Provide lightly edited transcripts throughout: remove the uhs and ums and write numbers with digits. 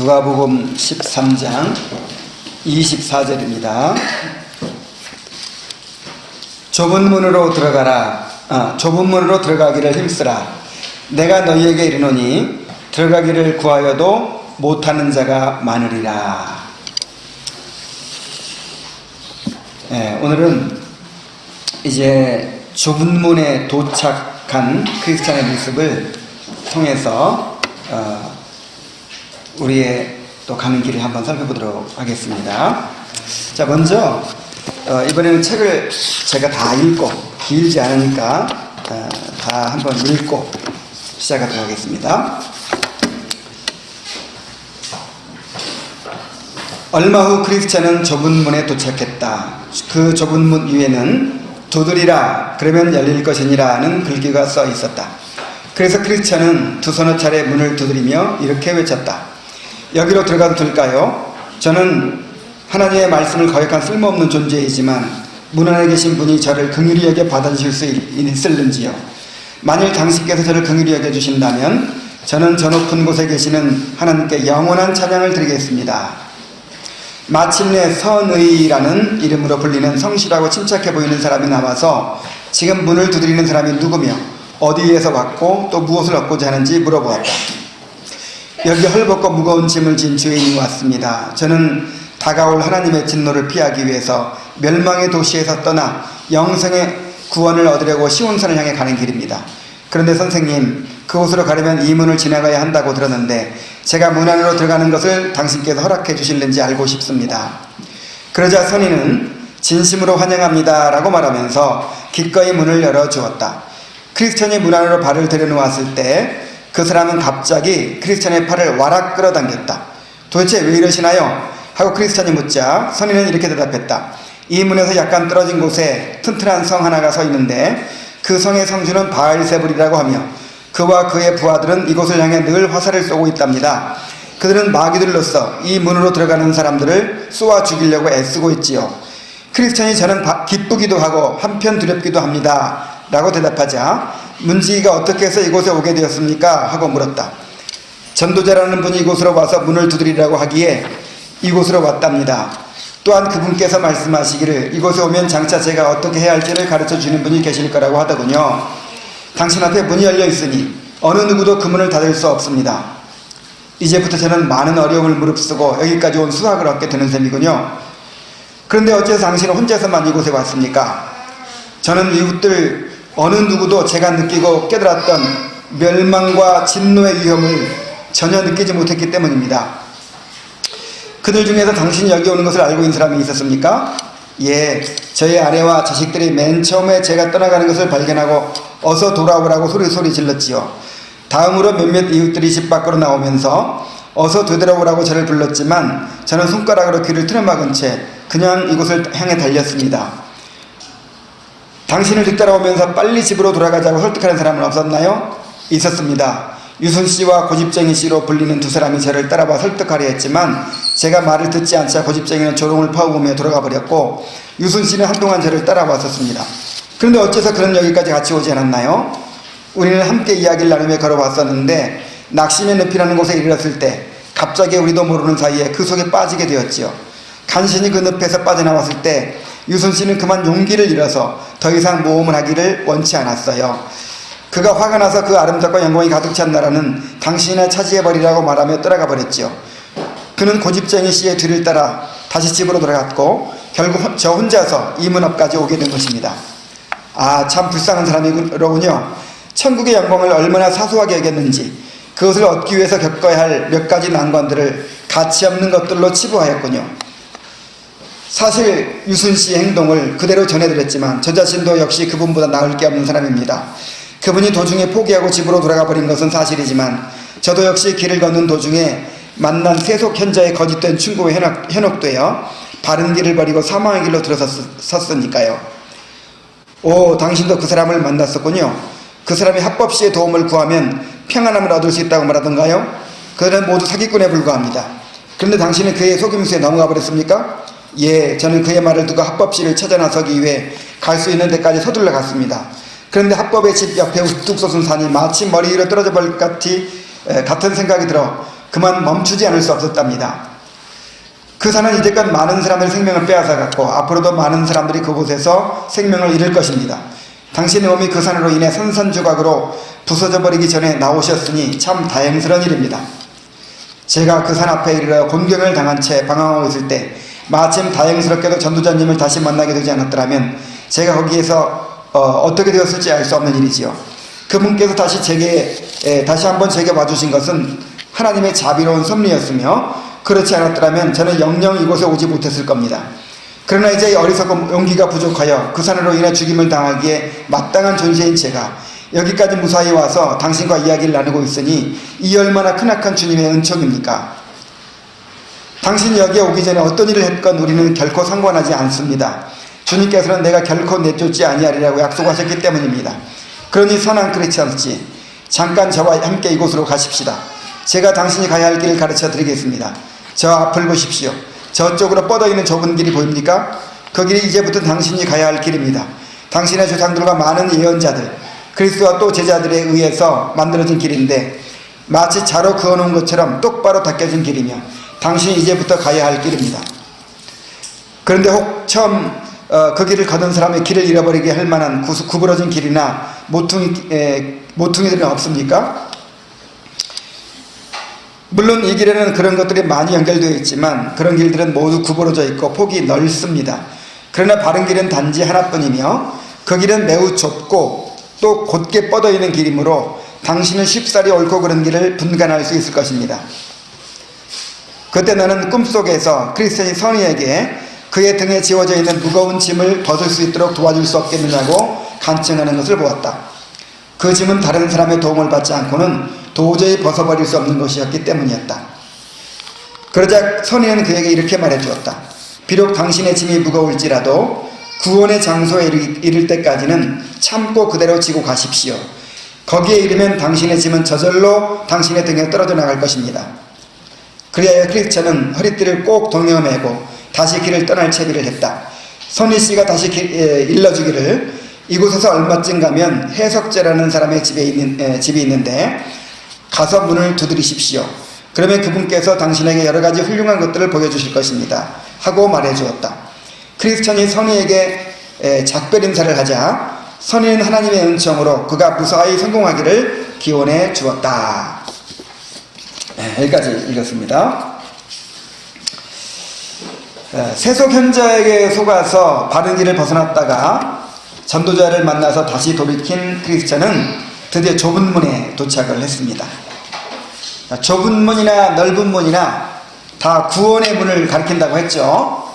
누가복음 13장 24절입니다. 좁은 문으로 들어가기를 힘쓰라. 내가 너희에게 이르노니 들어가기를 구하여도 못하는 자가 많으리라. 오늘은 이제 좁은 문에 도착한 크리스찬의 모습을 통해서 우리의 또 가는 길을 한번 살펴보도록 하겠습니다. 자, 먼저 이번에는 책을 제가 다 읽고, 길지 않으니까 다 한번 읽고 시작하도록 하겠습니다. 얼마 후 크리스찬은 좁은 문에 도착했다. 그 좁은 문 위에는 두드리라 그러면 열릴 것이니라는 글귀가 써 있었다. 그래서 크리스찬은 두서너 차례 문을 두드리며 이렇게 외쳤다. 여기로 들어가도 될까요? 저는 하나님의 말씀을 거역한 쓸모없는 존재이지만 문 안에 계신 분이 저를 긍휼히 여겨 받아주실 수 있을는지요. 만일 당신께서 저를 긍휼히 여겨 주신다면 저는 저 높은 곳에 계시는 하나님께 영원한 찬양을 드리겠습니다. 마침내 선의라는 이름으로 불리는 성실하고 침착해 보이는 사람이 나와서 지금 문을 두드리는 사람이 누구며 어디에서 왔고 또 무엇을 얻고자 하는지 물어보았다. 여기 헐벗고 무거운 짐을 진 주인이 왔습니다. 저는 다가올 하나님의 진노를 피하기 위해서 멸망의 도시에서 떠나 영생의 구원을 얻으려고 시온산을 향해 가는 길입니다. 그런데 선생님, 그곳으로 가려면 이 문을 지나가야 한다고 들었는데 제가 문 안으로 들어가는 것을 당신께서 허락해 주실는지 알고 싶습니다. 그러자 선인은 진심으로 환영합니다 라고 말하면서 기꺼이 문을 열어주었다. 크리스천이 문 안으로 발을 들여놓았을 때 그 사람은 갑자기 크리스천의 팔을 와락 끌어당겼다. 도대체 왜 이러시나요? 하고 크리스천이 묻자 선인은 이렇게 대답했다. 이 문에서 약간 떨어진 곳에 튼튼한 성 하나가 서 있는데 그 성의 성주는 바알세불이라고 하며 그와 그의 부하들은 이곳을 향해 늘 화살을 쏘고 있답니다. 그들은 마귀들로서 이 문으로 들어가는 사람들을 쏘아 죽이려고 애쓰고 있지요. 크리스천이 저는 기쁘기도 하고 한편 두렵기도 합니다 라고 대답하자 문지기가 어떻게 해서 이곳에 오게 되었습니까? 하고 물었다. 전도자라는 분이 이곳으로 와서 문을 두드리라고 하기에 이곳으로 왔답니다. 또한 그분께서 말씀하시기를 이곳에 오면 장차 제가 어떻게 해야 할지를 가르쳐 주는 분이 계실 거라고 하더군요. 당신 앞에 문이 열려 있으니 어느 누구도 그 문을 닫을 수 없습니다. 이제부터 저는 많은 어려움을 무릅쓰고 여기까지 온 수확을 얻게 되는 셈이군요. 그런데 어째서 당신은 혼자서만 이곳에 왔습니까? 저는 이웃들 어느 누구도 제가 느끼고 깨달았던 멸망과 진노의 위험을 전혀 느끼지 못했기 때문입니다. 그들 중에서 당신이 여기 오는 것을 알고 있는 사람이 있었습니까? 예, 저희 아내와 자식들이 맨 처음에 제가 떠나가는 것을 발견하고 어서 돌아오라고 소리 질렀지요. 다음으로 몇몇 이웃들이 집 밖으로 나오면서 어서 되돌아오라고 저를 불렀지만 저는 손가락으로 귀를 틀어막은 채 그냥 이곳을 향해 달렸습니다. 당신을 뒤따라오면서 빨리 집으로 돌아가자고 설득하는 사람은 없었나요? 있었습니다. 유순씨와 고집쟁이씨로 불리는 두 사람이 저를 따라와 설득하려 했지만 제가 말을 듣지 않자 고집쟁이는 조롱을 퍼부으며 돌아가 버렸고 유순씨는 한동안 저를 따라왔었습니다. 그런데 어째서 그는 여기까지 같이 오지 않았나요? 우리는 함께 이야기를 나누며 걸어왔었는데 낙심의 늪이라는 곳에 이르렀을 때 갑자기 우리도 모르는 사이에 그 속에 빠지게 되었지요. 간신히 그 늪에서 빠져나왔을 때 유순씨는 그만 용기를 잃어서 더 이상 모험을 하기를 원치 않았어요. 그가 화가 나서 그 아름답고 영광이 가득 찬 나라는 당신이나 차지해버리라고 말하며 떠나가 버렸지요. 그는 고집쟁이 씨의 뒤를 따라 다시 집으로 돌아갔고 결국 저 혼자서 이 문 앞까지 오게 된 것입니다. 아, 참 불쌍한 사람이로군요. 천국의 영광을 얼마나 사소하게 여겼는지 그것을 얻기 위해서 겪어야 할 몇 가지 난관들을 가치없는 것들로 치부하였군요. 사실 유순씨의 행동을 그대로 전해드렸지만 저 자신도 역시 그분보다 나을 게 없는 사람입니다. 그분이 도중에 포기하고 집으로 돌아가 버린 것은 사실이지만 저도 역시 길을 걷는 도중에 만난 세속 현자의 거짓된 충고에 현혹되어 바른 길을 버리고 사망의 길로 들어섰으니까요. 오, 당신도 그 사람을 만났었군요. 그 사람이 합법시의 도움을 구하면 평안함을 얻을 수 있다고 말하던가요? 그들은 모두 사기꾼에 불과합니다. 그런데 당신은 그의 속임수에 넘어가 버렸습니까? 예, 저는 그의 말을 듣고 합법시를 찾아 나서기 위해 갈 수 있는 데까지 서둘러 갔습니다. 그런데 합법의 집 옆에 우뚝 솟은 산이 마치 머리 위로 떨어져 버릴 것 같은 생각이 들어 그만 멈추지 않을 수 없었답니다. 그 산은 이제껏 많은 사람들의 생명을 빼앗아갔고 앞으로도 많은 사람들이 그곳에서 생명을 잃을 것입니다. 당신의 몸이 그 산으로 인해 산산조각으로 부서져 버리기 전에 나오셨으니 참 다행스러운 일입니다. 제가 그 산 앞에 이르러 곤경을 당한 채 방황하고 있을 때 마침 다행스럽게도 전도자님을 다시 만나게 되지 않았더라면 제가 거기에서 어떻게 되었을지 알 수 없는 일이지요. 그분께서 다시 한번 제게 와주신 것은 하나님의 자비로운 섭리였으며 그렇지 않았더라면 저는 영영 이곳에 오지 못했을 겁니다. 그러나 이제 어리석은 용기가 부족하여 그 산으로 인해 죽임을 당하기에 마땅한 존재인 제가 여기까지 무사히 와서 당신과 이야기를 나누고 있으니 이 얼마나 크나큰 주님의 은총입니까? 당신이 여기에 오기 전에 어떤 일을 했건 우리는 결코 상관하지 않습니다. 주님께서는 내가 결코 내쫓지 아니하리라고 약속하셨기 때문입니다. 그러니 선한 크리스천씨, 잠깐 저와 함께 이곳으로 가십시다. 제가 당신이 가야 할 길을 가르쳐 드리겠습니다. 저 앞을 보십시오. 저쪽으로 뻗어있는 좁은 길이 보입니까? 그 길이 이제부터 당신이 가야 할 길입니다. 당신의 조상들과 많은 예언자들, 그리스도와 또 제자들에 의해서 만들어진 길인데 마치 자로 그어놓은 것처럼 똑바로 닦여진 길이며 당신이 이제부터 가야 할 길입니다. 그런데 혹 처음 그 길을 걷은 사람의 길을 잃어버리게 할 만한 구부러진 길이나 모퉁이들은 없습니까? 물론 이 길에는 그런 것들이 많이 연결되어 있지만 그런 길들은 모두 구부러져 있고 폭이 넓습니다. 그러나 바른 길은 단지 하나뿐이며 그 길은 매우 좁고 또 곧게 뻗어 있는 길이므로 당신은 쉽사리 옳고 그른 길을 분간할 수 있을 것입니다. 그때 나는 꿈속에서 크리스천이 선의에게 그의 등에 지워져 있는 무거운 짐을 벗을 수 있도록 도와줄 수 없겠느냐고 간청하는 것을 보았다. 그 짐은 다른 사람의 도움을 받지 않고는 도저히 벗어버릴 수 없는 것이었기 때문이었다. 그러자 선의는 그에게 이렇게 말해주었다. 비록 당신의 짐이 무거울지라도 구원의 장소에 이를 때까지는 참고 그대로 지고 가십시오. 거기에 이르면 당신의 짐은 저절로 당신의 등에 떨어져 나갈 것입니다. 그리하여 크리스천은 허리띠를 꼭 동여매고 다시 길을 떠날 채비를 했다. 선희 씨가 다시 일러주기를 이곳에서 얼마쯤 가면 해석제라는 사람의 집이 있는데 가서 문을 두드리십시오. 그러면 그분께서 당신에게 여러 가지 훌륭한 것들을 보여주실 것입니다. 하고 말해주었다. 크리스천이 선희에게 작별 인사를 하자 선희는 하나님의 은총으로 그가 무사히 성공하기를 기원해 주었다. 여기까지 읽었습니다. 세속 현자에게 속아서 바른 길을 벗어났다가 전도자를 만나서 다시 돌이킨 크리스천은 드디어 좁은 문에 도착을 했습니다. 좁은 문이나 넓은 문이나 다 구원의 문을 가리킨다고 했죠.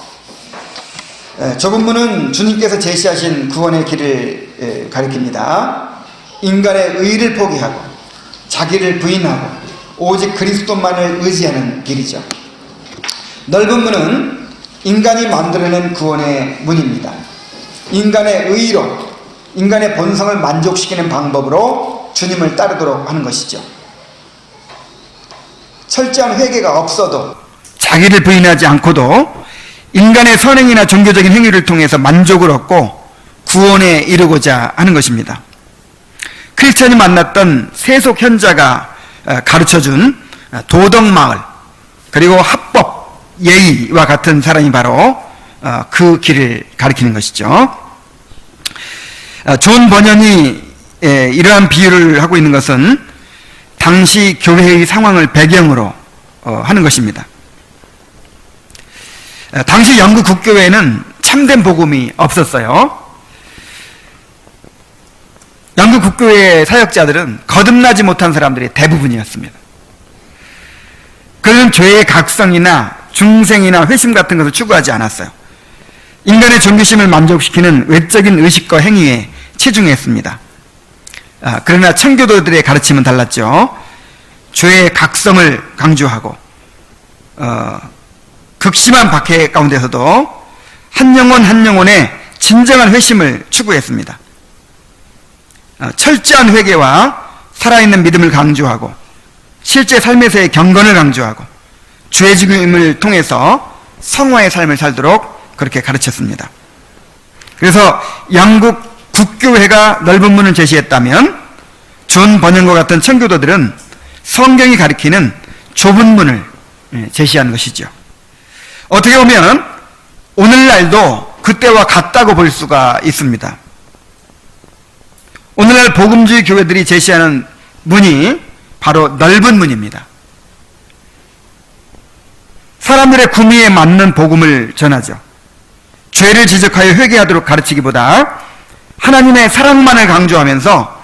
좁은 문은 주님께서 제시하신 구원의 길을 가리킵니다. 인간의 의를 포기하고 자기를 부인하고 오직 그리스도만을 의지하는 길이죠. 넓은 문은 인간이 만들어낸 구원의 문입니다. 인간의 의로 인간의 본성을 만족시키는 방법으로 주님을 따르도록 하는 것이죠. 철저한 회개가 없어도 자기를 부인하지 않고도 인간의 선행이나 종교적인 행위를 통해서 만족을 얻고 구원에 이르고자 하는 것입니다. 크리스천이 만났던 세속 현자가 가르쳐준 도덕마을 그리고 합법, 예의와 같은 사람이 바로 그 길을 가리키는 것이죠. 존 버년이 이러한 비유를 하고 있는 것은 당시 교회의 상황을 배경으로 하는 것입니다. 당시 영국 국교회에는 참된 복음이 없었어요. 영국 국교회 사역자들은 거듭나지 못한 사람들이 대부분이었습니다. 그들은 죄의 각성이나 중생이나 회심 같은 것을 추구하지 않았어요. 인간의 존귀심을 만족시키는 외적인 의식과 행위에 치중했습니다. 그러나 청교도들의 가르침은 달랐죠. 죄의 각성을 강조하고 극심한 박해 가운데서도 한 영혼 한 영혼의 진정한 회심을 추구했습니다. 철저한 회개와 살아있는 믿음을 강조하고 실제 삶에서의 경건을 강조하고 죄짐을 통해서 성화의 삶을 살도록 그렇게 가르쳤습니다. 그래서 영국 국교회가 넓은 문을 제시했다면 존 버년과 같은 청교도들은 성경이 가리키는 좁은 문을 제시하는 것이죠. 어떻게 보면 오늘날도 그때와 같다고 볼 수가 있습니다. 오늘날 복음주의 교회들이 제시하는 문이 바로 넓은 문입니다. 사람들의 구미에 맞는 복음을 전하죠. 죄를 지적하여 회개하도록 가르치기보다 하나님의 사랑만을 강조하면서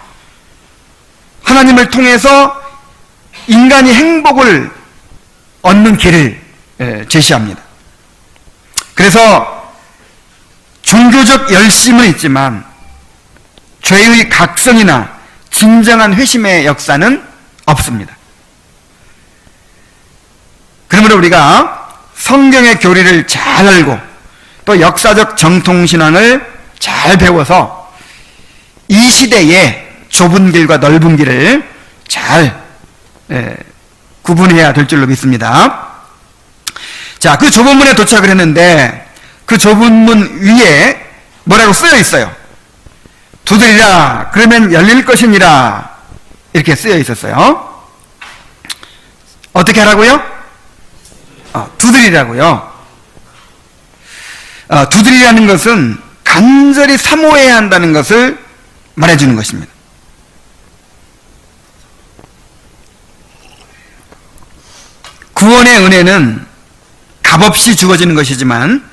하나님을 통해서 인간이 행복을 얻는 길을 제시합니다. 그래서 종교적 열심은 있지만 죄의 각성이나 진정한 회심의 역사는 없습니다. 그러므로 우리가 성경의 교리를 잘 알고 또 역사적 정통신앙을 잘 배워서 이 시대의 좁은 길과 넓은 길을 잘 구분해야 될 줄로 믿습니다. 자, 그 좁은 문에 도착을 했는데 그 좁은 문 위에 뭐라고 쓰여 있어요? 두드리라 그러면 열릴 것이니라 이렇게 쓰여 있었어요. 어떻게 하라고요? 두드리라고요. 두드리라는 것은 간절히 사모해야 한다는 것을 말해주는 것입니다. 구원의 은혜는 값없이 주어지는 것이지만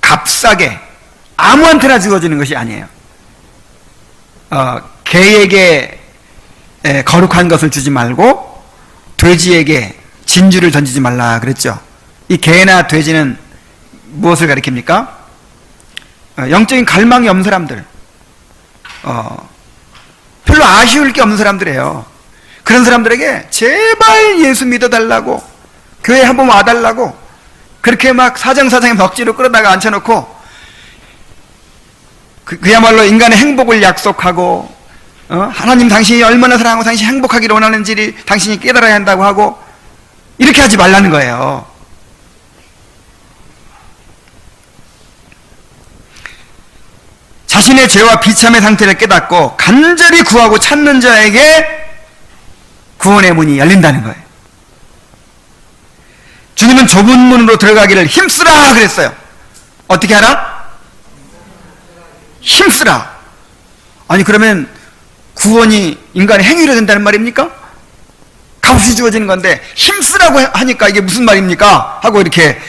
값싸게 아무한테나 주어지는 것이 아니에요. 개에게 거룩한 것을 주지 말고 돼지에게 진주를 던지지 말라 그랬죠. 이 개나 돼지는 무엇을 가리킵니까? 영적인 갈망이 없는 사람들, 별로 아쉬울 게 없는 사람들이에요. 그런 사람들에게 제발 예수 믿어달라고, 교회 한번 와달라고 그렇게 막 사정사정의 넋지로 끌어다가 앉혀놓고 그야말로 인간의 행복을 약속하고 하나님 당신이 얼마나 사랑하고 당신이 행복하기를 원하는지를 당신이 깨달아야 한다고 하고 이렇게 하지 말라는 거예요. 자신의 죄와 비참의 상태를 깨닫고 간절히 구하고 찾는 자에게 구원의 문이 열린다는 거예요. 주님은 좁은 문으로 들어가기를 힘쓰라 그랬어요. 어떻게 하라? 힘쓰라. 아니 그러면 구원이 인간의 행위로 된다는 말입니까? 값없이 주어지는 건데 힘쓰라고 하니까 이게 무슨 말입니까? 하고 이렇게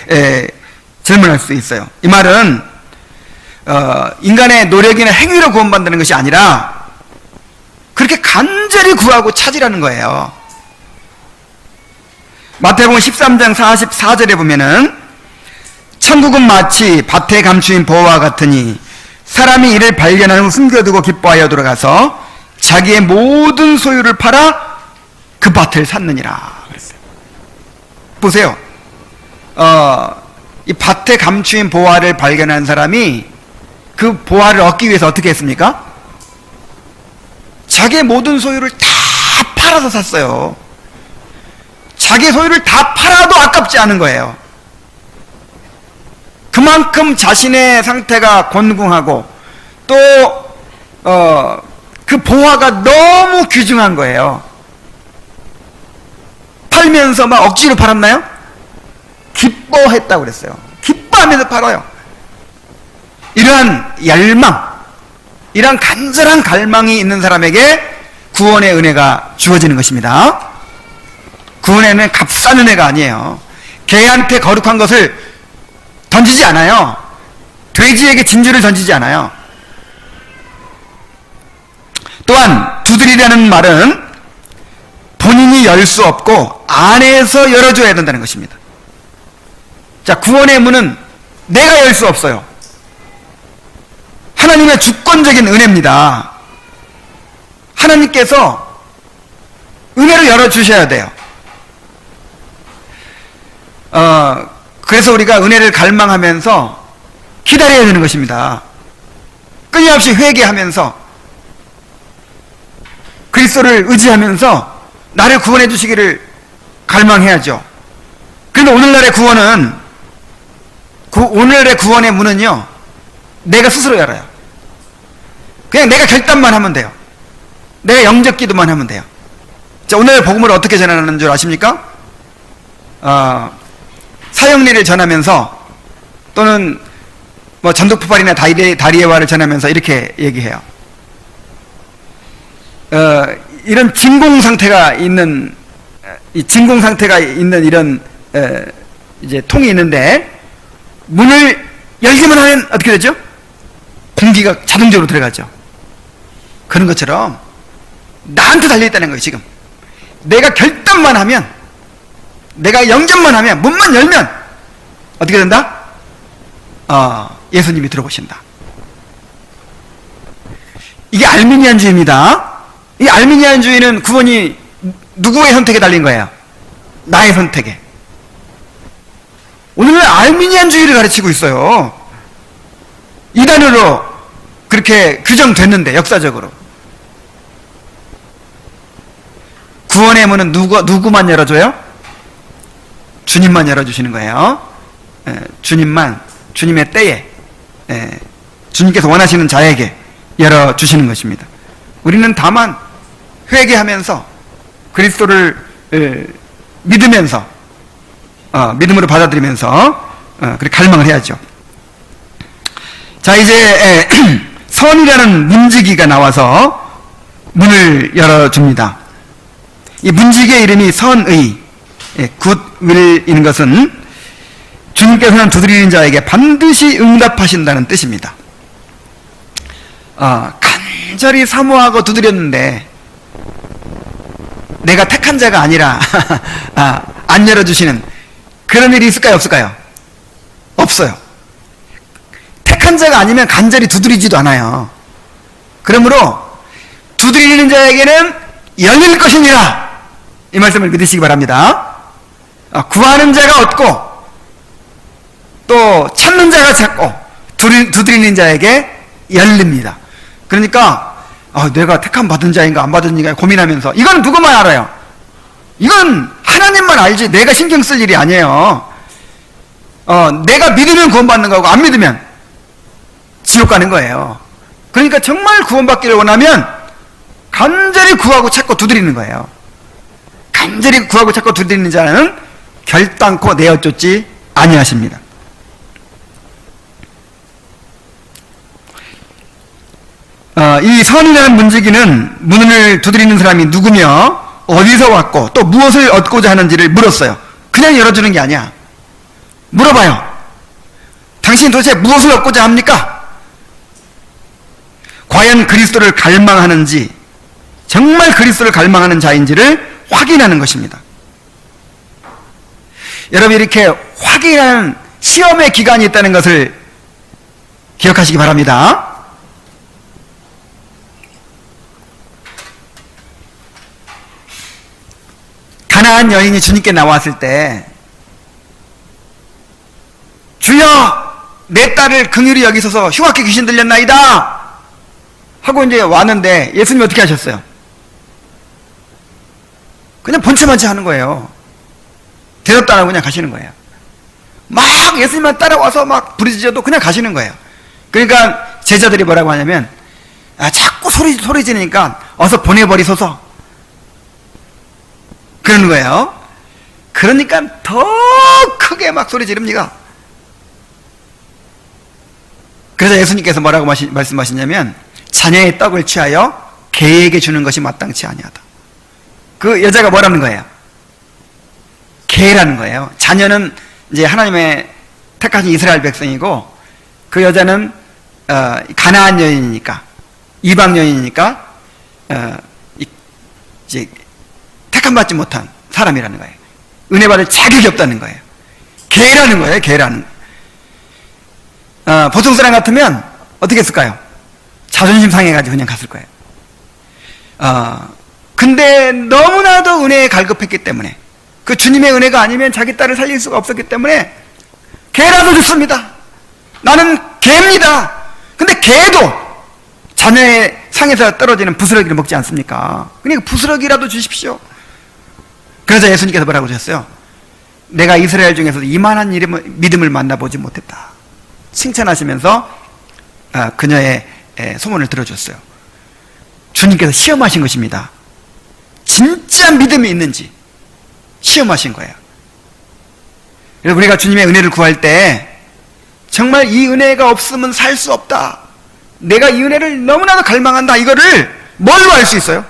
질문할 수 있어요. 이 말은 인간의 노력이나 행위로 구원받는 것이 아니라 그렇게 간절히 구하고 찾으라는 거예요. 마태복음 13장 44절에 보면은 천국은 마치 밭에 감추인 보화와 같으니 사람이 이를 발견한 후 숨겨두고 기뻐하여 들어가서 자기의 모든 소유를 팔아 그 밭을 샀느니라 그랬어요. 보세요. 이 밭에 감추인 보화를 발견한 사람이 그 보화를 얻기 위해서 어떻게 했습니까? 자기의 모든 소유를 다 팔아서 샀어요. 자기 소유를 다 팔아도 아깝지 않은 거예요. 그만큼 자신의 상태가 곤궁하고 또 그 보화가 너무 귀중한 거예요. 팔면서 막 억지로 팔았나요? 기뻐했다고 그랬어요. 기뻐하면서 팔아요. 이러한 열망, 이러한 간절한 갈망이 있는 사람에게 구원의 은혜가 주어지는 것입니다. 구원의 은혜는 값싼 은혜가 아니에요. 개한테 거룩한 것을 던지지 않아요. 돼지에게 진주를 던지지 않아요. 또한 두드리라는 말은 본인이 열 수 없고 안에서 열어줘야 된다는 것입니다. 자, 구원의 문은 내가 열 수 없어요. 하나님의 주권적인 은혜입니다. 하나님께서 은혜로 열어주셔야 돼요. 그래서 우리가 은혜를 갈망하면서 기다려야 되는 것입니다. 끊임없이 회개하면서 그리스도를 의지하면서 나를 구원해 주시기를 갈망해야죠. 그런데 오늘날의 구원은 오늘날의 구원의 문은요, 내가 스스로 열어요. 그냥 내가 결단만 하면 돼요. 내가 영접 기도만 하면 돼요. 자, 오늘 복음을 어떻게 전하는 줄 아십니까? 사형리를 전하면서 또는 뭐 전도포발이나 다리에화를 전하면서 이렇게 얘기해요. 이런 진공 상태가 있는 이런 이제 통이 있는데 문을 열기만 하면 어떻게 되죠? 공기가 자동적으로 들어가죠. 그런 것처럼 나한테 달려있다는 거예요. 지금 내가 결단만 하면, 내가 영접만 하면, 문만 열면 어떻게 된다? 예수님이 들어오신다. 이게 알미니안주의입니다. 이 알미니안주의는 구원이 누구의 선택에 달린 거예요? 나의 선택에. 오늘날 알미니안주의를 가르치고 있어요. 이단으로 그렇게 규정됐는데, 역사적으로. 구원의 문은 누구만 열어줘요? 주님만 열어주시는 거예요. 주님만, 주님의 때에, 주님께서 원하시는 자에게 열어주시는 것입니다. 우리는 다만 회개하면서 그리스도를 믿으면서, 믿음으로 받아들이면서 그렇게 갈망을 해야죠. 자, 이제 선이라는 문지기가 나와서 문을 열어줍니다. 이 문지기의 이름이 선의, 굿윌인 것은 주님께서는 두드리는 자에게 반드시 응답하신다는 뜻입니다. 간절히 사모하고 두드렸는데 내가 택한 자가 아니라 안 열어주시는 그런 일이 있을까요, 없을까요? 없어요. 택한 자가 아니면 간절히 두드리지도 않아요. 그러므로 두드리는 자에게는 열릴 것이니라, 이 말씀을 믿으시기 바랍니다. 구하는 자가 얻고 또 찾는 자가 찾고 두드리는 자에게 열립니다. 그러니까 내가 택함 받은 자인가 안 받은 자인가 고민하면서, 이건 누구만 알아요? 이건 하나님만 알지 내가 신경 쓸 일이 아니에요. 내가 믿으면 구원받는 거고 안 믿으면 지옥 가는 거예요. 그러니까 정말 구원받기를 원하면 간절히 구하고 찾고 두드리는 거예요. 간절히 구하고 찾고 두드리는 자는 결단코 내어쫓지 아니하십니다. 이 선이라는 문지기는 문을 두드리는 사람이 누구며 어디서 왔고 또 무엇을 얻고자 하는지를 물었어요. 그냥 열어주는 게 아니야. 물어봐요. 당신 도대체 무엇을 얻고자 합니까? 과연 그리스도를 갈망하는지, 정말 그리스도를 갈망하는 자인지를 확인하는 것입니다. 여러분, 이렇게 확인하는 시험의 기간이 있다는 것을 기억하시기 바랍니다. 가나안 여인이 주님께 나왔을 때, 주여 내 딸을 긍휼히 여기소서, 흉악히 귀신 들렸나이다 하고 이제 왔는데 예수님이 어떻게 하셨어요? 그냥 번체만치 하는 거예요. 대답도 안 하고 그냥 가시는 거예요. 막 예수님만 따라와서 막 부르짖어도 그냥 가시는 거예요. 그러니까 제자들이 뭐라고 하냐면, 자꾸 소리 지르니까 어서 보내버리소서, 그러는 거예요. 그러니까 더 크게 막 소리 지릅니다. 그래서 예수님께서 뭐라고 말씀하시냐면, 자녀의 떡을 취하여 개에게 주는 것이 마땅치 아니하다. 그 여자가 뭐라는 거예요? 개라는 거예요. 자녀는 이제 하나님의 택하신 이스라엘 백성이고, 그 여자는 가나안 여인이니까, 이방 여인이니까 이제 택함받지 못한 사람이라는 거예요. 은혜 받을 자격이 없다는 거예요. 개라는 거예요. 개라는. 보통 사람 같으면 어떻게 했을까요? 자존심 상해가지고 그냥 갔을 거예요. 근데 너무나도 은혜에 갈급했기 때문에, 그 주님의 은혜가 아니면 자기 딸을 살릴 수가 없었기 때문에 개라도 좋습니다. 나는 개입니다. 근데 개도 자녀의 상에서 떨어지는 부스러기를 먹지 않습니까? 그러니까 부스러기라도 주십시오. 그래서 예수님께서 뭐라고 하셨어요? 내가 이스라엘 중에서도 이만한 믿음을 만나보지 못했다. 칭찬하시면서 그녀의 소문을 들어줬어요. 주님께서 시험하신 것입니다. 진짜 믿음이 있는지 시험하신 거예요. 그래서 우리가 주님의 은혜를 구할 때 정말 이 은혜가 없으면 살 수 없다, 내가 이 은혜를 너무나도 갈망한다, 이거를 뭘로 알 수 있어요?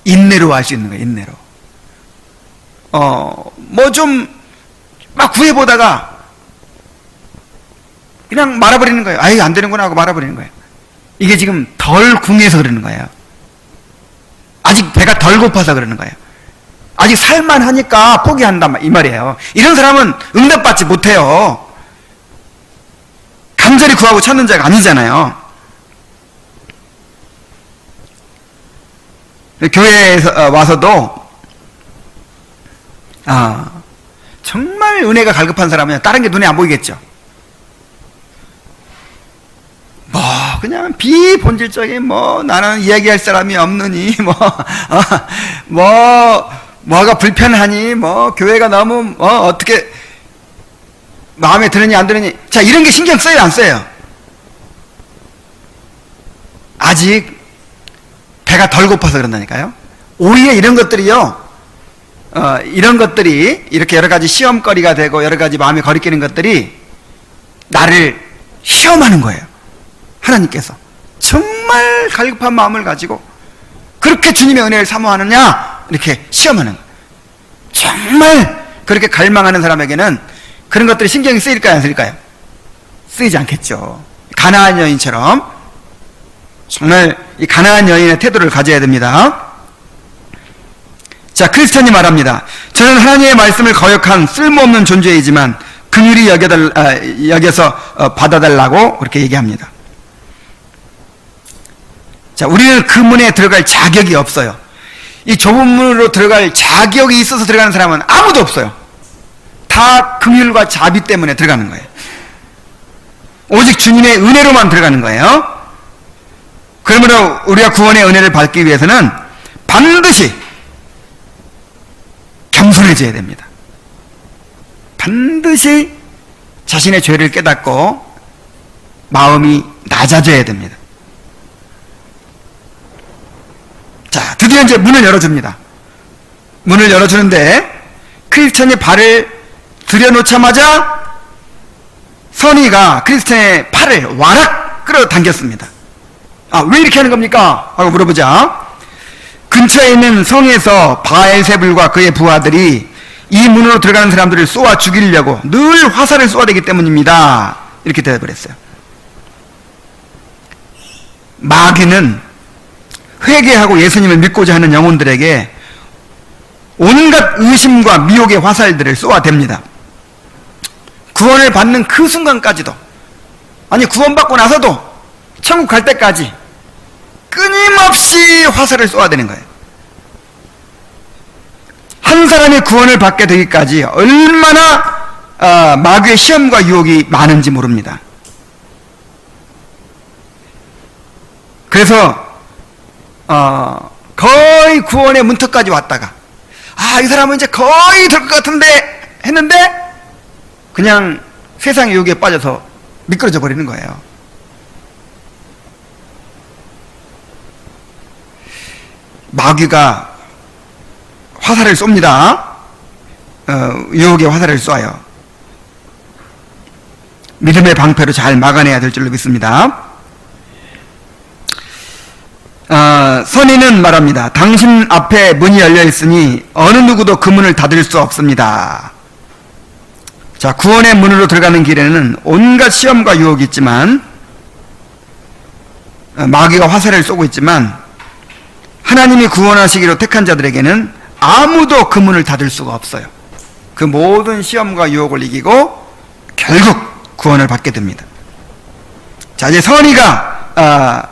인내로 알 수 있는 거예요. 인내로. 뭐 좀 막 구해보다가 그냥 말아버리는 거예요. 아유, 안 되는구나 하고 말아버리는 거예요. 이게 지금 덜 궁해서 그러는 거예요. 아직 배가 덜 고파서 그러는 거예요. 아직 살만하니까 포기한다, 이 말이에요. 이런 사람은 응답받지 못해요. 간절히 구하고 찾는 자가 아니잖아요. 교회에서 와서도 정말 은혜가 갈급한 사람은 다른 게 눈에 안 보이겠죠. 뭐 그냥 비본질적인 뭐 나는 이야기할 사람이 없느니 뭐가 불편하니 뭐 교회가 너무 어떻게 마음에 드느니 안 드느니, 자, 이런 게 신경 써요, 안 써요? 아직 배가 덜 고파서 그런다니까요. 오히려 이런 것들이요, 이런 것들이 이렇게 여러 가지 시험거리가 되고 여러 가지 마음에 거리끼는 것들이 나를 시험하는 거예요. 하나님께서 정말 갈급한 마음을 가지고 그렇게 주님의 은혜를 사모하느냐, 이렇게 시험하는 거예요. 정말 그렇게 갈망하는 사람에게는 그런 것들이 신경이 쓰일까요, 안 쓰일까요? 쓰이지 않겠죠. 가나안 여인처럼 정말 이 가나안 여인의 태도를 가져야 됩니다. 자, 크리스천이 말합니다. 저는 하나님의 말씀을 거역한 쓸모없는 존재이지만 긍휼히 여겨서 받아달라고 그렇게 얘기합니다. 자, 우리는 그 문에 들어갈 자격이 없어요. 이 좁은 문으로 들어갈 자격이 있어서 들어가는 사람은 아무도 없어요. 다 긍휼과 자비 때문에 들어가는 거예요. 오직 주님의 은혜로만 들어가는 거예요. 그러므로 우리가 구원의 은혜를 받기 위해서는 반드시 겸손해져야 됩니다. 반드시 자신의 죄를 깨닫고 마음이 낮아져야 됩니다. 자, 드디어 이제 문을 열어줍니다. 문을 열어주는데 크리스천이 발을 들여놓자마자 선의가 크리스천의 팔을 와락 끌어당겼습니다. 왜 이렇게 하는 겁니까? 하고 물어보자. 근처에 있는 성에서 바알세불과 그의 부하들이 이 문으로 들어가는 사람들을 쏘아 죽이려고 늘 화살을 쏘아대기 때문입니다. 이렇게 대답을 했어요. 마귀는 회개하고 예수님을 믿고자 하는 영혼들에게 온갖 의심과 미혹의 화살들을 쏘아댑니다. 구원을 받는 그 순간까지도, 아니 구원받고 나서도 천국 갈 때까지 끊임없이 화살을 쏘아대는 거예요. 한 사람이 구원을 받게 되기까지 얼마나 마귀의 시험과 유혹이 많은지 모릅니다. 그래서 거의 구원의 문턱까지 왔다가 이 사람은 이제 거의 될 것 같은데 했는데 그냥 세상의 유혹에 빠져서 미끄러져 버리는 거예요. 마귀가 화살을 쏩니다. 유혹의 화살을 쏴요. 믿음의 방패로 잘 막아내야 될 줄로 믿습니다. 선인은 말합니다. 당신 앞에 문이 열려 있으니 어느 누구도 그 문을 닫을 수 없습니다. 자, 구원의 문으로 들어가는 길에는 온갖 시험과 유혹이 있지만, 마귀가 화살을 쏘고 있지만, 하나님이 구원하시기로 택한 자들에게는 아무도 그 문을 닫을 수가 없어요. 그 모든 시험과 유혹을 이기고 결국 구원을 받게 됩니다. 자, 이제 선의가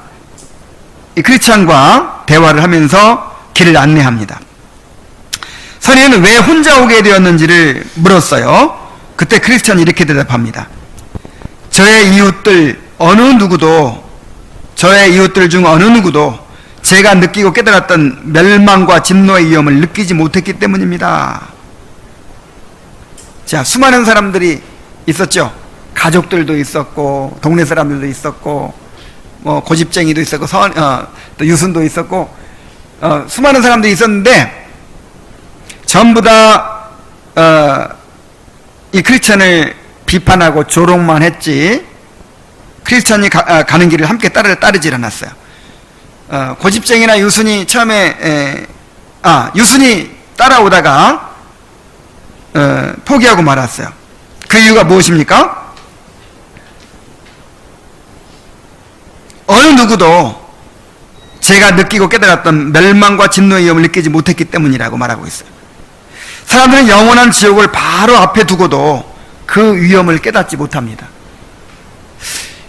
이 크리스찬과 대화를 하면서 길을 안내합니다. 선의는 왜 혼자 오게 되었는지를 물었어요. 그때 크리스찬이 이렇게 대답합니다. 저의 이웃들 중 어느 누구도 제가 느끼고 깨달았던 멸망과 진노의 위험을 느끼지 못했기 때문입니다. 자, 수많은 사람들이 있었죠. 가족들도 있었고, 동네 사람들도 있었고, 뭐 고집쟁이도 있었고, 또 유순도 있었고, 수많은 사람들이 있었는데 전부 다 이 크리스천을 비판하고 조롱만 했지 크리스천이 가는 길을 함께 따르질 않았어요. 고집쟁이나 유순이 처음에 유순이 따라오다가 포기하고 말았어요. 그 이유가 무엇입니까? 어느 누구도 제가 느끼고 깨달았던 멸망과 진노의 위험을 느끼지 못했기 때문이라고 말하고 있어요. 사람들은 영원한 지옥을 바로 앞에 두고도 그 위험을 깨닫지 못합니다.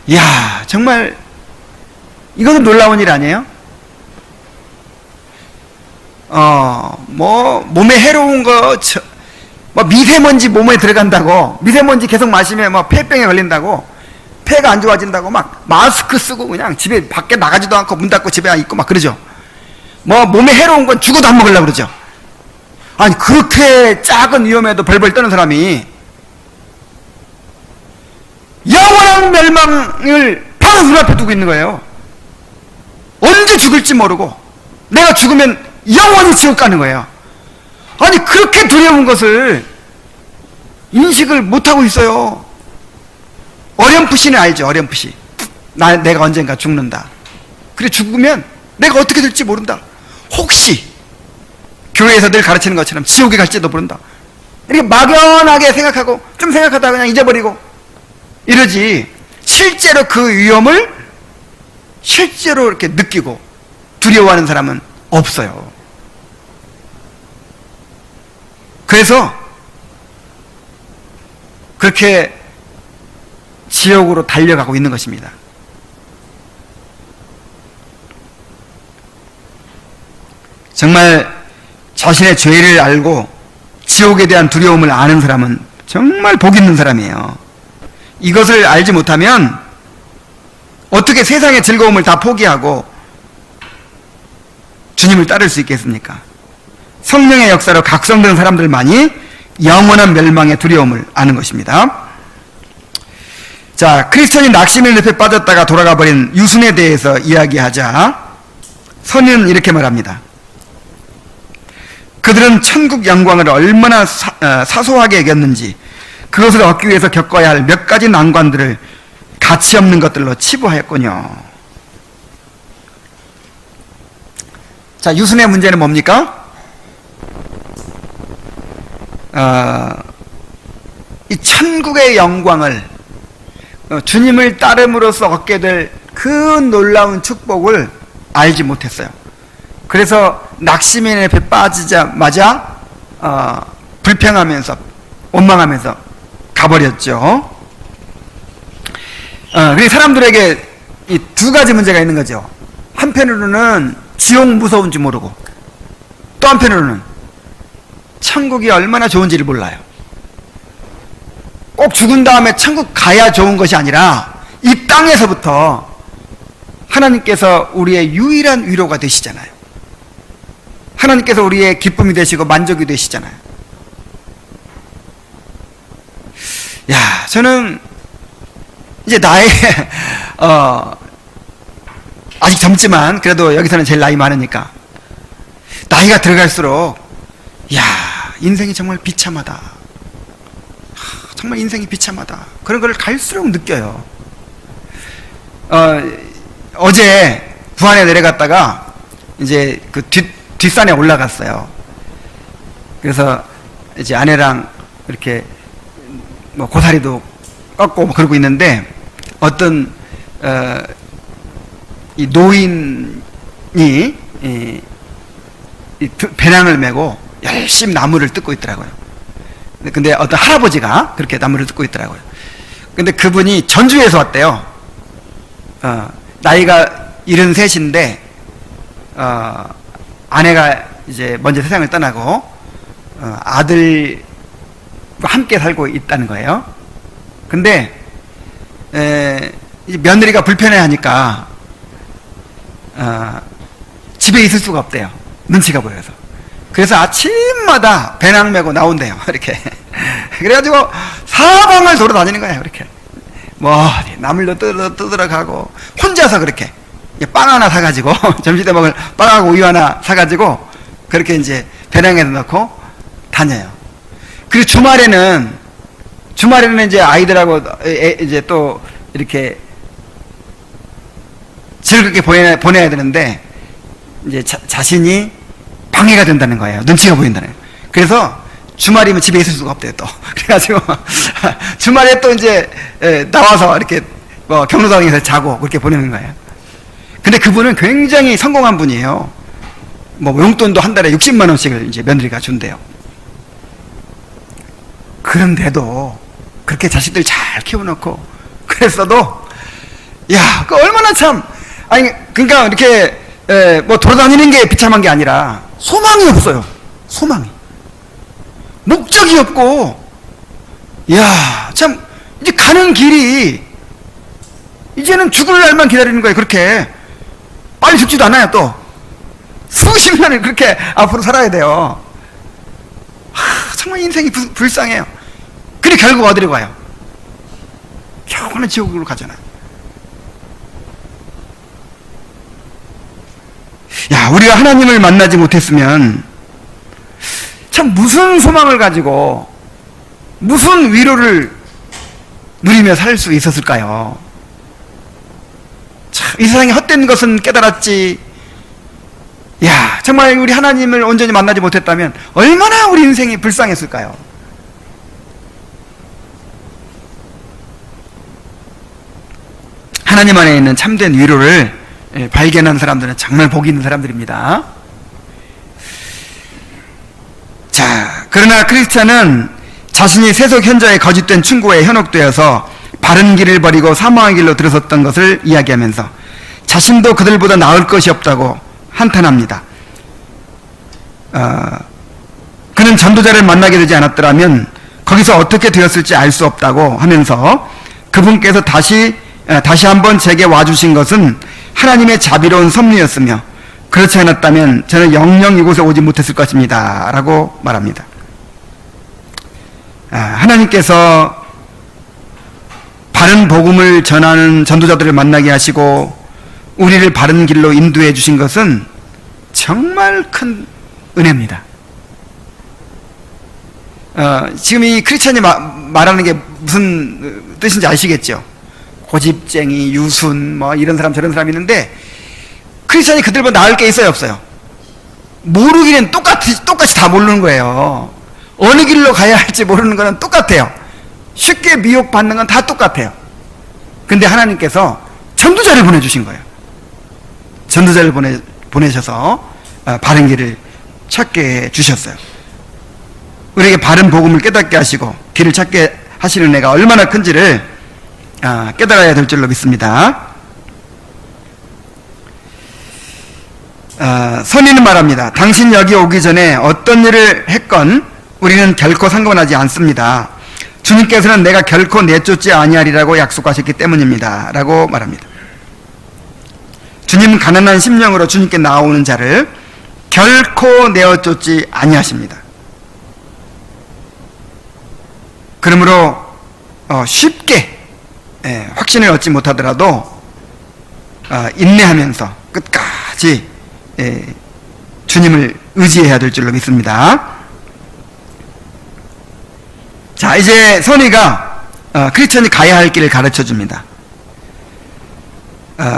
이야, 정말 이것은 놀라운 일 아니에요? 몸에 해로운 거, 미세먼지 몸에 들어간다고, 미세먼지 계속 마시면 폐병에 걸린다고, 폐가 안 좋아진다고 마스크 쓰고 그냥 집에 밖에 나가지도 않고 문 닫고 집에 있고 그러죠. 몸에 해로운 건 죽어도 안 먹으려고 그러죠. 아니, 그렇게 작은 위험에도 벌벌 떠는 사람이 영원한 멸망을 바로 눈앞에 두고 있는 거예요. 언제 죽을지 모르고 내가 죽으면 영원히 지옥 가는 거예요. 아니, 그렇게 두려운 것을 인식을 못하고 있어요. 어렴풋이는 알죠. 어렴풋이 내가 언젠가 죽는다. 그래, 죽으면 내가 어떻게 될지 모른다. 혹시 교회에서 늘 가르치는 것처럼 지옥에 갈지도 모른다. 이렇게 막연하게 생각하고 좀 생각하다가 그냥 잊어버리고 이러지, 실제로 그 위험을 실제로 이렇게 느끼고 두려워하는 사람은 없어요. 그래서 그렇게 지옥으로 달려가고 있는 것입니다. 정말 자신의 죄를 알고 지옥에 대한 두려움을 아는 사람은 정말 복 있는 사람이에요. 이것을 알지 못하면 어떻게 세상의 즐거움을 다 포기하고 주님을 따를 수 있겠습니까? 성령의 역사로 각성된 사람들만이 영원한 멸망의 두려움을 아는 것입니다. 자, 크리스천이 낙심의 늪에 빠졌다가 돌아가 버린 유순에 대해서 이야기하자 선은 이렇게 말합니다. 그들은 천국 영광을 얼마나 사소하게 여겼는지 그것을 얻기 위해서 겪어야 할 몇 가지 난관들을 가치 없는 것들로 치부하였군요. 자, 유순의 문제는 뭡니까? 이 천국의 영광을 주님을 따름으로써 얻게 될 그 놀라운 축복을 알지 못했어요. 그래서 낙심의 늪에 빠지자마자 불평하면서 원망하면서 가버렸죠. 그리고 사람들에게 이 두 가지 문제가 있는 거죠. 한편으로는 지옥 무서운지 모르고, 또 한편으로는 천국이 얼마나 좋은지를 몰라요. 꼭 죽은 다음에 천국 가야 좋은 것이 아니라 이 땅에서부터 하나님께서 우리의 유일한 위로가 되시잖아요. 하나님께서 우리의 기쁨이 되시고 만족이 되시잖아요. 야, 저는 이제 나이 아직 젊지만 그래도 여기서는 제일 나이 많으니까 나이가 들어갈수록 야, 인생이 정말 비참하다. 정말 인생이 비참하다. 그런 걸 갈수록 느껴요. 어제 부안에 내려갔다가 이제 그 뒷산에 올라갔어요. 그래서 이제 아내랑 이렇게 고사리도 꺾고 그러고 있는데 어떤 이 노인이 이 배낭을 메고 열심히 나무를 뜯고 있더라고요. 근데 어떤 할아버지가 그렇게 나무를 뜯고 있더라고요. 근데 그분이 전주에서 왔대요. 나이가 73인데 아내가 이제 먼저 세상을 떠나고 아들과 함께 살고 있다는 거예요. 근데 이제 며느리가 불편해하니까 집에 있을 수가 없대요. 눈치가 보여서. 그래서 아침마다 배낭 메고 나온대요. 이렇게. 그래가지고 사방을 돌아다니는 거예요. 이렇게. 나물도 뜯으러 가고 혼자서 그렇게 빵 하나 사가지고 점심때 먹을 빵하고 우유 하나 사가지고 그렇게 이제 배낭에 넣고 다녀요. 그리고 주말에는 이제 아이들하고 이제 또 이렇게 즐겁게 보내야 되는데 이제 자신이 방해가 된다는 거예요. 눈치가 보인다는 거예요. 그래서 주말이면 집에 있을 수가 없대요, 또. 그래가지고 주말에 또 이제 나와서 이렇게 뭐 경로당에서 자고 그렇게 보내는 거예요. 근데 그분은 굉장히 성공한 분이에요. 뭐 용돈도 한 달에 60만 원씩을 이제 며느리가 준대요. 그런데도 그렇게 자식들 잘 키워놓고 그랬어도 야, 그 얼마나 참, 아니 그러니까 이렇게 뭐 돌아다니는 게 비참한 게 아니라 소망이 없어요. 소망이, 목적이 없고, 야, 참 이제 가는 길이 이제는 죽을 날만 기다리는 거예요. 그렇게 빨리 죽지도 않아요. 또 수십 년을 그렇게 앞으로 살아야 돼요. 정말 인생이 불쌍해요. 근데 결국 어디로 가요? 영원한 지옥으로 가잖아요. 야, 우리가 하나님을 만나지 못했으면 참 무슨 소망을 가지고 무슨 위로를 누리며 살 수 있었을까요? 참, 이 세상에 헛된 것은 깨달았지. 야, 정말 우리 하나님을 온전히 만나지 못했다면 얼마나 우리 인생이 불쌍했을까요? 하나님 안에 있는 참된 위로를 발견한 사람들은 정말 복이 있는 사람들입니다. 자, 그러나 크리스찬은 자신이 세속 현자의 거짓된 충고에 현혹되어서 바른 길을 버리고 사망의 길로 들어섰던 것을 이야기하면서 자신도 그들보다 나을 것이 없다고 한탄합니다. 그는 전도자를 만나게 되지 않았더라면 거기서 어떻게 되었을지 알 수 없다고 하면서 그분께서 다시 한번 제게 와주신 것은 하나님의 자비로운 섭리였으며 그렇지 않았다면 저는 영영 이곳에 오지 못했을 것입니다 라고 말합니다. 하나님께서 바른 복음을 전하는 전도자들을 만나게 하시고 우리를 바른 길로 인도해 주신 것은 정말 큰 은혜입니다. 지금 이 크리스찬이 말하는 게 무슨 뜻인지 아시겠죠? 고집쟁이, 유순, 뭐 이런 사람 저런 사람 있는데 크리스찬이 그들보다 나을 게 있어요, 없어요? 모르기는 똑같이 다 모르는 거예요. 어느 길로 가야 할지 모르는 거는 똑같아요. 쉽게 미혹받는 건 다 똑같아요. 근데 하나님께서 전도자를 보내주신 거예요. 전도자를 보내셔서 바른 길을 찾게 해주셨어요. 우리에게 바른 복음을 깨닫게 하시고 길을 찾게 하시는 은혜가 얼마나 큰지를 깨달아야 될 줄로 믿습니다. 선인은 말합니다. 당신 여기 오기 전에 어떤 일을 했건 우리는 결코 상관하지 않습니다. 주님께서는 내가 결코 내쫓지 아니하리라고 약속하셨기 때문입니다 라고 말합니다. 주님은 가난한 심령으로 주님께 나오는 자를 결코 내어쫓지 아니하십니다. 그러므로 쉽게 확신을 얻지 못하더라도 인내하면서 끝까지 주님을 의지해야 될 줄로 믿습니다. 자, 이제 선의가 크리스천이 가야 할 길을 가르쳐 줍니다.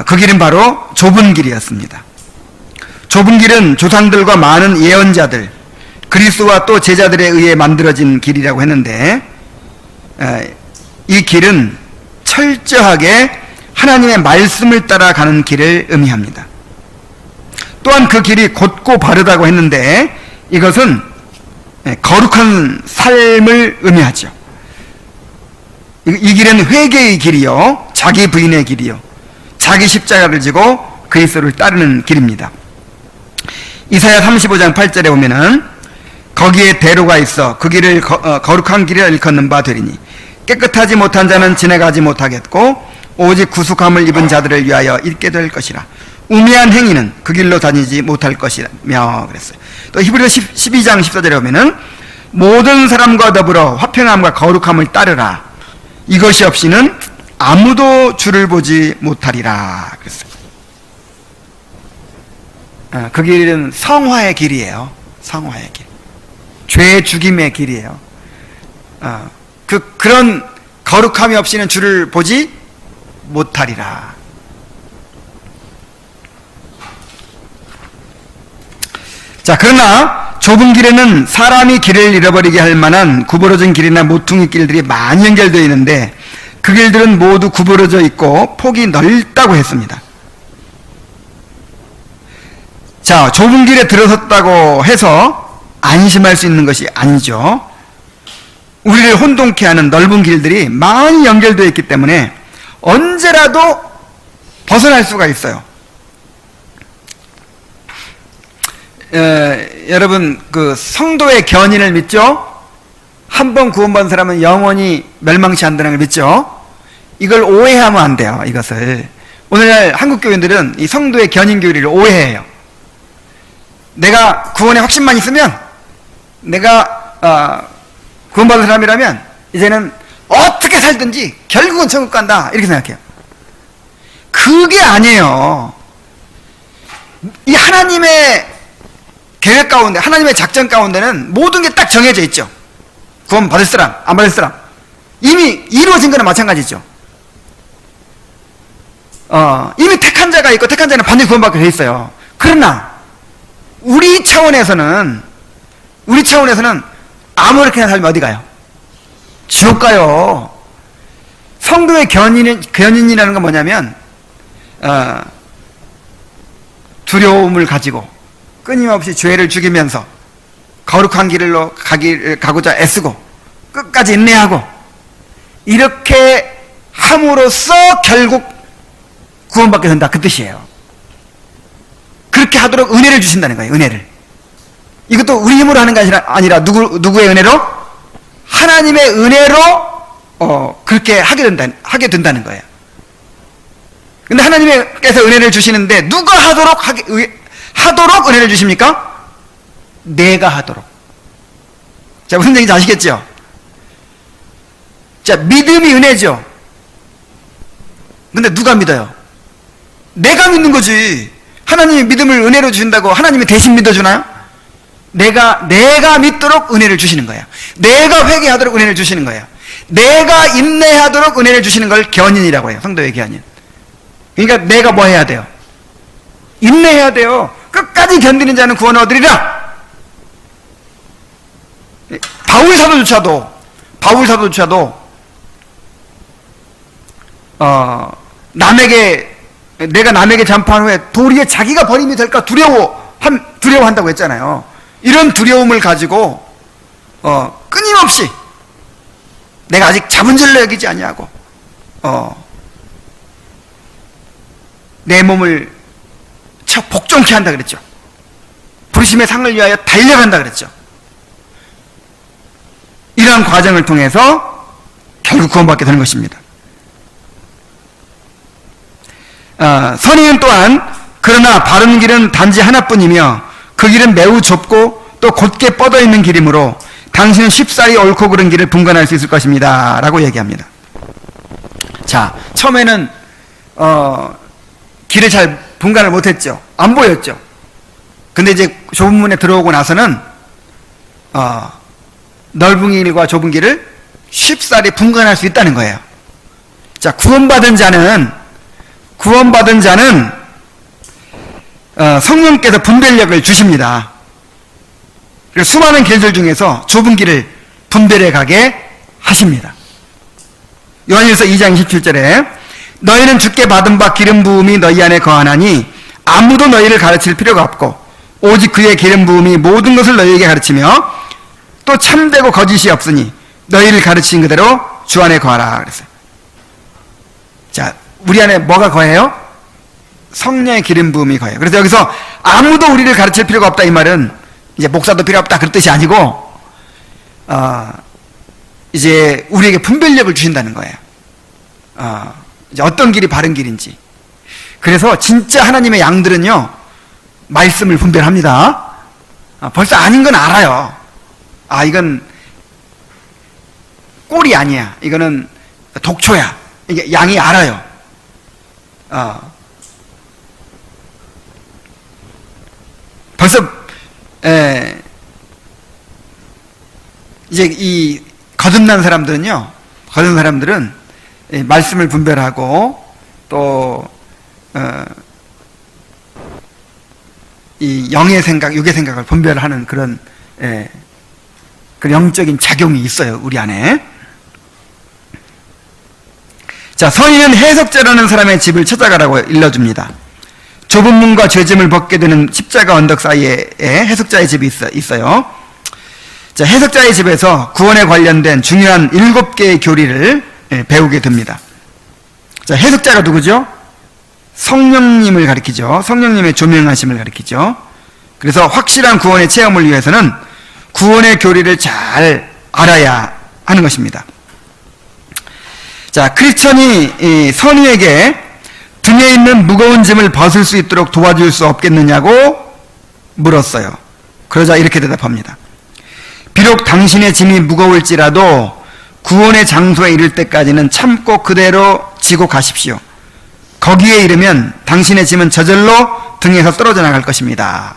그 길은 바로 좁은 길이었습니다. 좁은 길은 조상들과 많은 예언자들, 그리스도와 또 제자들에 의해 만들어진 길이라고 했는데 이 길은 철저하게 하나님의 말씀을 따라가는 길을 의미합니다. 또한 그 길이 곧고 바르다고 했는데 이것은 거룩한 삶을 의미하죠. 이 길은 회개의 길이요, 자기 부인의 길이요, 자기 십자가를 지고 그리스도를 따르는 길입니다. 이사야 35장 8절에 보면은 거기에 대로가 있어 그 길을 거룩한 길을 일컫는 바 되리니 깨끗하지 못한 자는 지나가지 못하겠고 오직 구속함을 입은 자들을 위하여 있게 될 것이라. 우매한 행위는 그 길로 다니지 못할 것이며 그랬어요. 또 히브리서 12장 14절에 보면은 모든 사람과 더불어 화평함과 거룩함을 따르라. 이것이 없이는 아무도 주를 보지 못하리라 그랬어요. 그 길은 성화의 길이에요. 성화의 길, 죄 죽임의 길이에요. 그런 거룩함이 없이는 주를 보지 못하리라. 자, 그러나 좁은 길에는 사람이 길을 잃어버리게 할 만한 구부러진 길이나 모퉁이 길들이 많이 연결되어 있는데 그 길들은 모두 구부러져 있고 폭이 넓다고 했습니다. 자, 좁은 길에 들어섰다고 해서 안심할 수 있는 것이 아니죠. 우리를 혼돈케 하는 넓은 길들이 많이 연결되어 있기 때문에 언제라도 벗어날 수가 있어요. 여러분, 그 성도의 견인을 믿죠? 한 번 구원받은 사람은 영원히 멸망치 않는다는 걸 믿죠? 이걸 오해하면 안 돼요, 이것을. 오늘날 한국 교인들은 이 성도의 견인 교리를 오해해요. 내가 구원의 확신만 있으면, 내가 구원받은 사람이라면 이제는 어떻게 살든지 결국은 천국 간다, 이렇게 생각해요. 그게 아니에요. 이 하나님의 계획 가운데, 하나님의 작전 가운데는 모든 게 딱 정해져 있죠. 구원 받을 사람, 안 받을 사람. 이미 이루어진 거나 마찬가지죠. 이미 택한 자가 있고 택한 자는 반드시 구원받게 돼 있어요. 그러나 우리 차원에서는 아무렇게나 살면 어디 가요? 지옥 가요. 성도의 견인이라는 건 뭐냐면 두려움을 가지고 끊임없이 죄를 죽이면서 거룩한 길로 가고자 애쓰고 끝까지 인내하고 이렇게 함으로써 결국 구원받게 된다, 그 뜻이에요. 그렇게 하도록 은혜를 주신다는 거예요. 은혜를. 이것도 우리 힘으로 하는 게 아니라 누구의 은혜로? 하나님의 은혜로 그렇게 하게 된다는 거예요. 근데 하나님께서 은혜를 주시는데 누가 하도록 은혜를 주십니까? 내가 하도록. 자, 무슨 얘기인지 아시겠죠? 자, 믿음이 은혜죠. 근데 누가 믿어요? 내가 믿는 거지. 하나님이 믿음을 은혜로 주신다고 하나님이 대신 믿어주나요? 내가 믿도록 은혜를 주시는 거예요. 내가 회개하도록 은혜를 주시는 거예요. 내가 인내하도록 은혜를 주시는 걸 견인이라고 해요. 성도의 견인. 그러니까 내가 뭐 해야 돼요? 인내해야 돼요. 끝까지 견디는 자는 구원을 얻으리라. 바울 사도조차도 내가 남에게 전파한 후에 도리에 자기가 버림이 될까 두려워한다고 했잖아요. 이런 두려움을 가지고 끊임없이 내가 아직 잡은 줄로 여기지 아니하고 내 몸을 복종케 한다 그랬죠. 부르심의 상을 위하여 달려간다 그랬죠. 이러한 과정을 통해서 결국 구원받게 되는 것입니다. 선인은 또한 그러나 바른 길은 단지 하나뿐이며 그 길은 매우 좁고 또 곧게 뻗어 있는 길이므로 당신은 쉽사리 옳고 그른 길을 분간할 수 있을 것입니다 라고 얘기합니다. 자, 처음에는 길을 잘 분간을 못했죠. 안 보였죠. 근데 이제 좁은 문에 들어오고 나서는 넓은 길과 좁은 길을 쉽사리 분간할 수 있다는 거예요. 자, 구원받은 자는 성령께서 분별력을 주십니다. 그래서 수많은 길들 중에서 좁은 길을 분별해 가게 하십니다. 요한일서 2장 27절에 너희는 주께 받은 바 기름 부음이 너희 안에 거하나니 아무도 너희를 가르칠 필요가 없고 오직 그의 기름 부음이 모든 것을 너희에게 가르치며 또 참되고 거짓이 없으니 너희를 가르친 그대로 주 안에 거하라 그랬어요. 자, 우리 안에 뭐가 거해요? 성령의 기름 부음이 거해요. 그래서 여기서 아무도 우리를 가르칠 필요가 없다 이 말은 이제 목사도 필요 없다 그런 뜻이 아니고 이제 우리에게 분별력을 주신다는 거예요. 이제 어떤 길이 바른 길인지. 그래서 진짜 하나님의 양들은요 말씀을 분별합니다. 벌써 아닌 건 알아요. 이건 꼴이 아니야. 이거는 독초야. 이게 양이 알아요. 벌써 이제 이 거듭난 사람들은요, 거듭난 사람들은 말씀을 분별하고 또 이 영의 생각, 육의 생각을 분별하는 그런 그 영적인 작용이 있어요, 우리 안에. 자, 선인은 해석자라는 사람의 집을 찾아가라고 일러줍니다. 좁은 문과 죄짐을 벗게 되는 십자가 언덕 사이에 해석자의 집이 있어요. 자, 해석자의 집에서 구원에 관련된 중요한 7개의 교리를 배우게 됩니다. 자, 해석자가 누구죠? 성령님을 가리키죠. 성령님의 조명하심을 가리키죠. 그래서 확실한 구원의 체험을 위해서는 구원의 교리를 잘 알아야 하는 것입니다. 자, 크리스천이 선의에게 등에 있는 무거운 짐을 벗을 수 있도록 도와줄 수 없겠느냐고 물었어요. 그러자 이렇게 대답합니다. 비록 당신의 짐이 무거울지라도 구원의 장소에 이를 때까지는 참고 그대로 지고 가십시오. 거기에 이르면 당신의 짐은 저절로 등에서 떨어져 나갈 것입니다.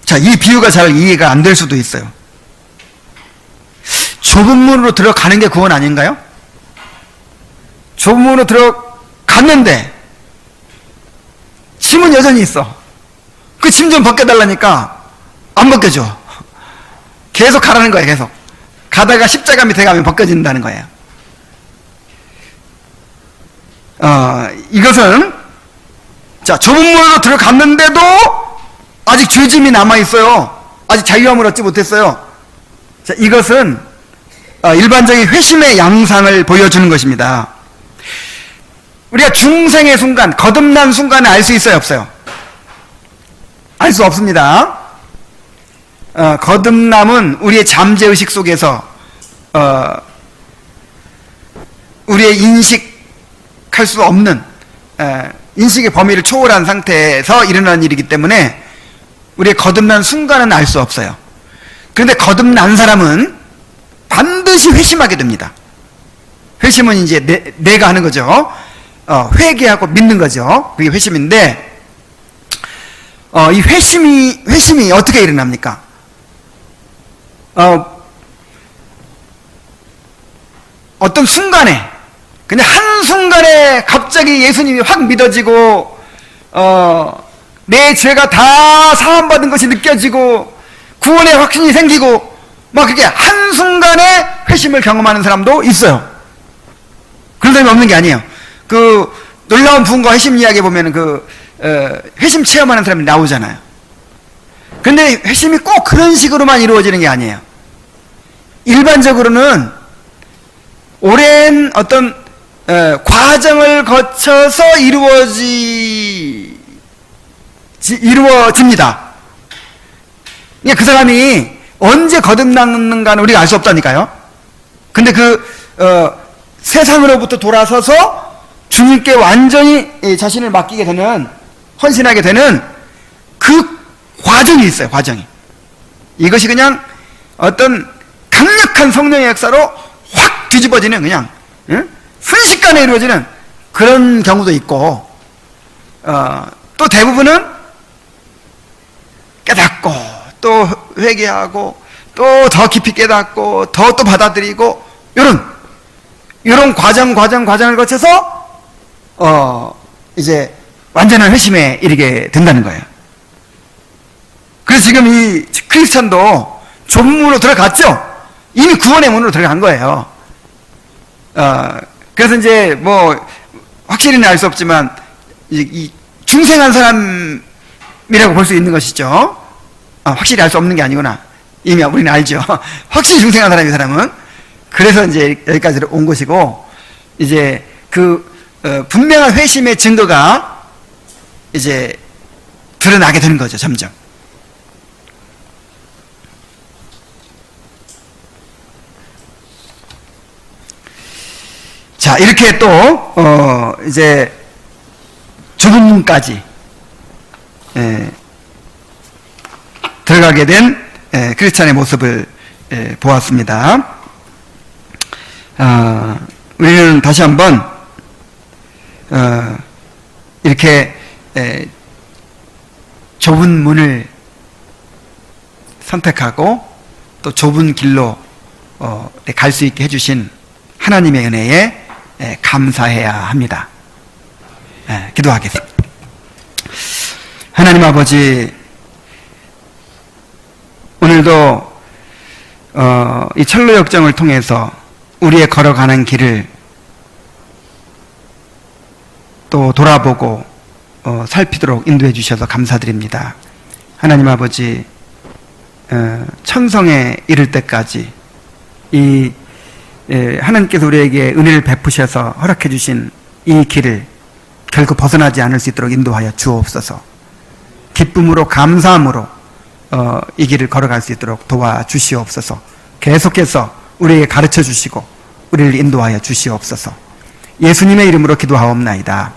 자, 이 비유가 잘 이해가 안 될 수도 있어요. 좁은 문으로 들어가는 게 구원 아닌가요? 좁은 문으로 들어갔는데 짐은 여전히 있어. 그 짐 좀 벗겨달라니까 안 벗겨져. 계속 가라는 거예요. 계속 가다가 십자가 밑에 가면 벗겨진다는 거예요. 이것은 자, 좁은 문으로 들어갔는데도 아직 죄짐이 남아있어요. 아직 자유함을 얻지 못했어요. 자, 이것은 일반적인 회심의 양상을 보여주는 것입니다. 우리가 중생의 순간, 거듭난 순간에 알 수 있어요, 없어요? 알 수 없습니다. 거듭남은 우리의 잠재의식 속에서 우리의 인식할 수 없는 인식의 범위를 초월한 상태에서 일어나는 일이기 때문에 우리의 거듭난 순간은 알 수 없어요. 그런데 거듭난 사람은 반드시 회심하게 됩니다. 회심은 이제 내가 하는 거죠. 회개하고 믿는 거죠. 그게 회심인데, 이 회심이 어떻게 일어납니까? 어떤 순간에, 그냥 한순간에 갑자기 예수님이 확 믿어지고, 내 죄가 다 사함받은 것이 느껴지고, 구원의 확신이 생기고, 막 그게 한순간에 회심을 경험하는 사람도 있어요. 그런 사람이 없는 게 아니에요. 그 놀라운 부흥과 회심 이야기에 보면 회심 체험하는 사람이 나오잖아요. 그런데 회심이 꼭 그런 식으로만 이루어지는 게 아니에요. 일반적으로는 오랜 어떤 과정을 거쳐서 이루어집니다. 그러니까 그 사람이 언제 거듭났는가는 우리가 알 수 없다니까요. 근데 세상으로부터 돌아서서 주님께 완전히 자신을 맡기게 되는, 헌신하게 되는 그 과정이 있어요, 과정이. 이것이 그냥 어떤 강력한 성령의 역사로 확 뒤집어지는, 그냥 순식간에 이루어지는 그런 경우도 있고, 또 대부분은 깨닫고 또 회개하고 또 더 깊이 깨닫고 더 또 받아들이고, 이런 과정을 거쳐서 이제 완전한 회심에 이르게 된다는 거예요. 그래서 지금 이 크리스천도 좁은 문으로 들어갔죠. 이미 구원의 문으로 들어간 거예요. 그래서 이제 뭐 확실히는 알 수 없지만 이 중생한 사람이라고 볼 수 있는 것이죠. 확실히 알 수 없는 게 아니구나. 이미 우리는 알죠. 확실히 중생한 사람이, 사람은. 그래서 이제 여기까지 온 것이고, 이제 분명한 회심의 증거가 이제 드러나게 되는 거죠, 점점. 자, 이렇게 또 이제 좁은 문까지 들어가게 된 크리스찬의 모습을 보았습니다. 우리는 다시 한번 이렇게 좁은 문을 선택하고 또 좁은 길로 갈 수 있게 해주신 하나님의 은혜에 감사해야 합니다. 기도하겠습니다. 하나님 아버지, 오늘도 이 철로 역정을 통해서 우리의 걸어가는 길을 또 돌아보고 살피도록 인도해 주셔서 감사드립니다. 하나님 아버지, 천성에 이를 때까지 하나님께서 우리에게 은혜를 베푸셔서 허락해 주신 이 길을 결코 벗어나지 않을 수 있도록 인도하여 주옵소서. 기쁨으로 감사함으로 이 길을 걸어갈 수 있도록 도와주시옵소서. 계속해서 우리에게 가르쳐 주시고 우리를 인도하여 주시옵소서. 예수님의 이름으로 기도하옵나이다.